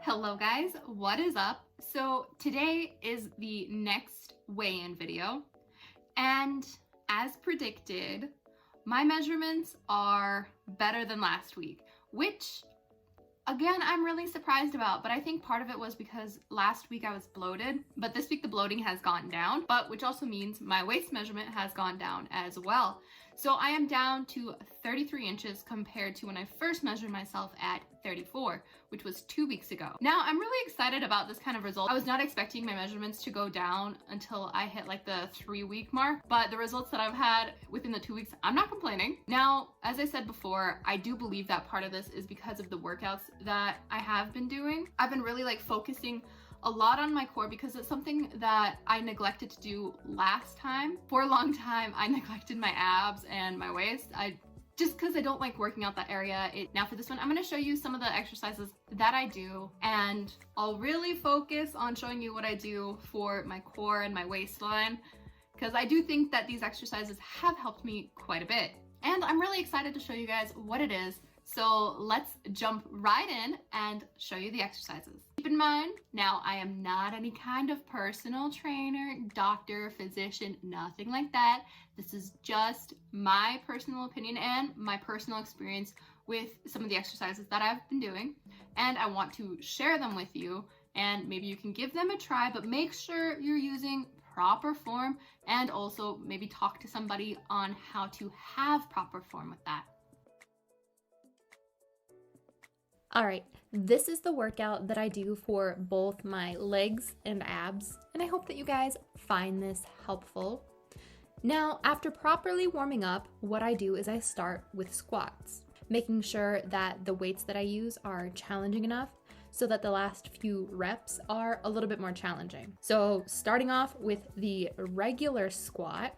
Hello guys, what is up? So today is the next weigh-in video, and as predicted, my measurements are better than last week, which again, I'm really surprised about, but I think part of it was because last week I was bloated, but this week the bloating has gone down, but which also means my waist measurement has gone down as well. So I am down to 33 inches compared to when I first measured myself at 34, which was 2 weeks ago. Now, I'm really excited about this kind of result. I was not expecting my measurements to go down until I hit like the 3-week mark, but the results that I've had within the 2 weeks, I'm not complaining. Now, as I said before, I do believe that part of this is because of the workouts that I have been doing. I've been really focusing a lot on my core because it's something that I neglected to do last time. For a long time, I neglected my abs and my waist. Just because I don't like working out that area. Now for this one, I'm going to show you some of the exercises that I do, and I'll really focus on showing you what I do for my core and my waistline, because I do think that these exercises have helped me quite a bit. And I'm really excited to show you guys what it is. So let's jump right in and show you the exercises. Keep in mind, now I am not any kind of personal trainer, doctor, physician, nothing like that. This is just my personal opinion and my personal experience with some of the exercises that I've been doing. And I want to share them with you, and maybe you can give them a try, but make sure you're using proper form, and also maybe talk to somebody on how to have proper form with that. All right, this is the workout that I do for both my legs and abs, and I hope that you guys find this helpful. Now, after properly warming up, what I do is I start with squats, making sure that the weights that I use are challenging enough so that the last few reps are a little bit more challenging. So starting off with the regular squat,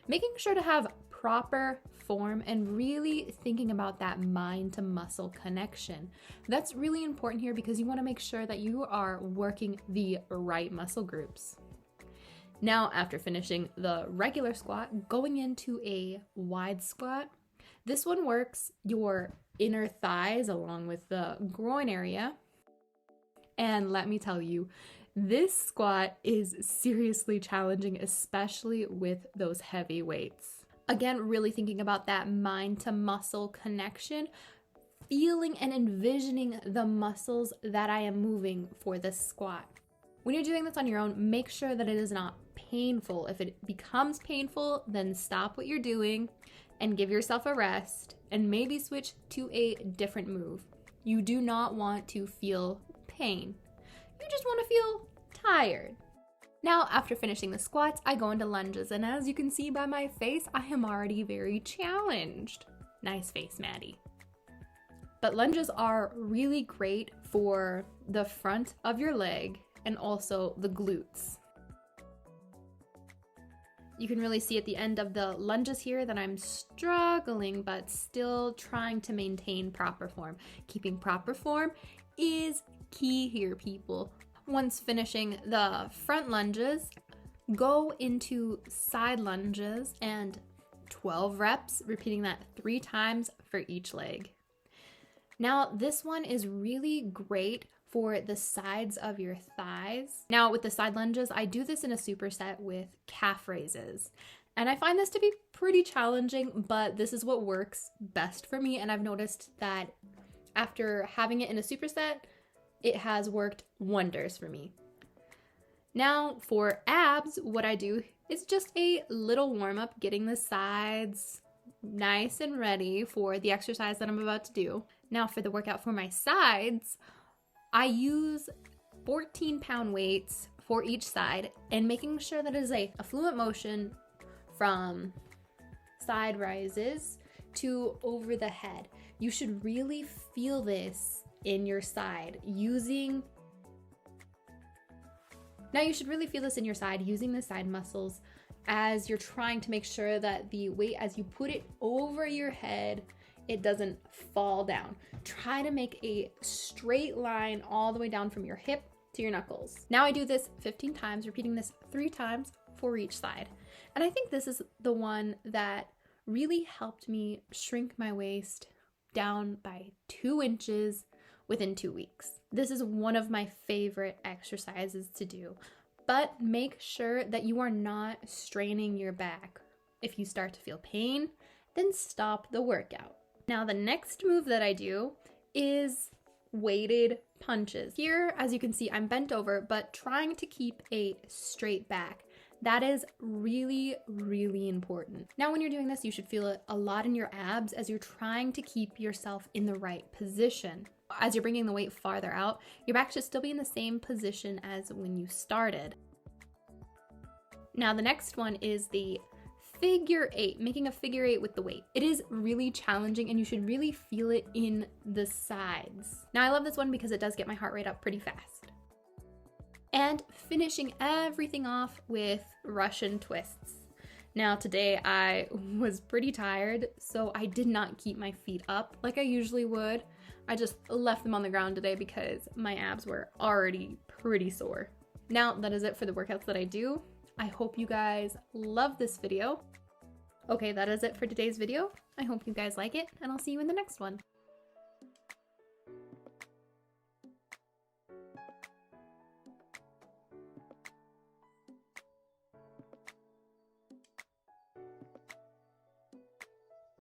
making sure to have proper form and really thinking about that mind to muscle connection. That's really important here because you want to make sure that you are working the right muscle groups. Now, after finishing the regular squat, going into a wide squat. This one works your inner thighs along with the groin area. And let me tell you, this squat is seriously challenging, especially with those heavy weights. Again, really thinking about that mind to muscle connection, feeling and envisioning the muscles that I am moving for this squat. When you're doing this on your own, make sure that it is not painful. If it becomes painful, then stop what you're doing and give yourself a rest and maybe switch to a different move. You do not want to feel pain. You just want to feel tired. Now, after finishing the squats, I go into lunges, and as you can see by my face, I am already very challenged. Nice face, Maddie. But lunges are really great for the front of your leg and also the glutes. You can really see at the end of the lunges here that I'm struggling, but still trying to maintain proper form. Keeping proper form is key here, people. Once finishing the front lunges, go into side lunges and 12 reps, repeating that 3 times for each leg. Now, this one is really great for the sides of your thighs. Now, with the side lunges, I do this in a superset with calf raises. And I find this to be pretty challenging, but this is what works best for me. And I've noticed that after having it in a superset, it has worked wonders for me. Now for abs, what I do is just a little warm up, getting the sides nice and ready for the exercise that I'm about to do. Now for the workout for my sides, I use 14-pound weights for each side and making sure that it is a fluent motion from side rises to over the head. You should really feel this in your side using the side muscles as you're trying to make sure that the weight, as you put it over your head, it doesn't fall down. Try to make a straight line all the way down from your hip to your knuckles. Now I do this 15 times, repeating this 3 times for each side. And I think this is the one that really helped me shrink my waist down by 2 inches within 2 weeks. This is one of my favorite exercises to do, but make sure that you are not straining your back. If you start to feel pain, then stop the workout. Now, the next move that I do is weighted punches. Here, as you can see, I'm bent over, but trying to keep a straight back. That is really, really important. Now, when you're doing this, you should feel it a lot in your abs as you're trying to keep yourself in the right position. As you're bringing the weight farther out, your back should still be in the same position as when you started. Now, the next one is the figure eight, making a figure eight with the weight. It is really challenging and you should really feel it in the sides. Now, I love this one because it does get my heart rate up pretty fast. And finishing everything off with Russian twists. Now, today I was pretty tired, so I did not keep my feet up like I usually would. I just left them on the ground today because my abs were already pretty sore. Now, that is it for the workouts that I do. I hope you guys love this video. Okay, that is it for today's video. I hope you guys like it, and I'll see you in the next one.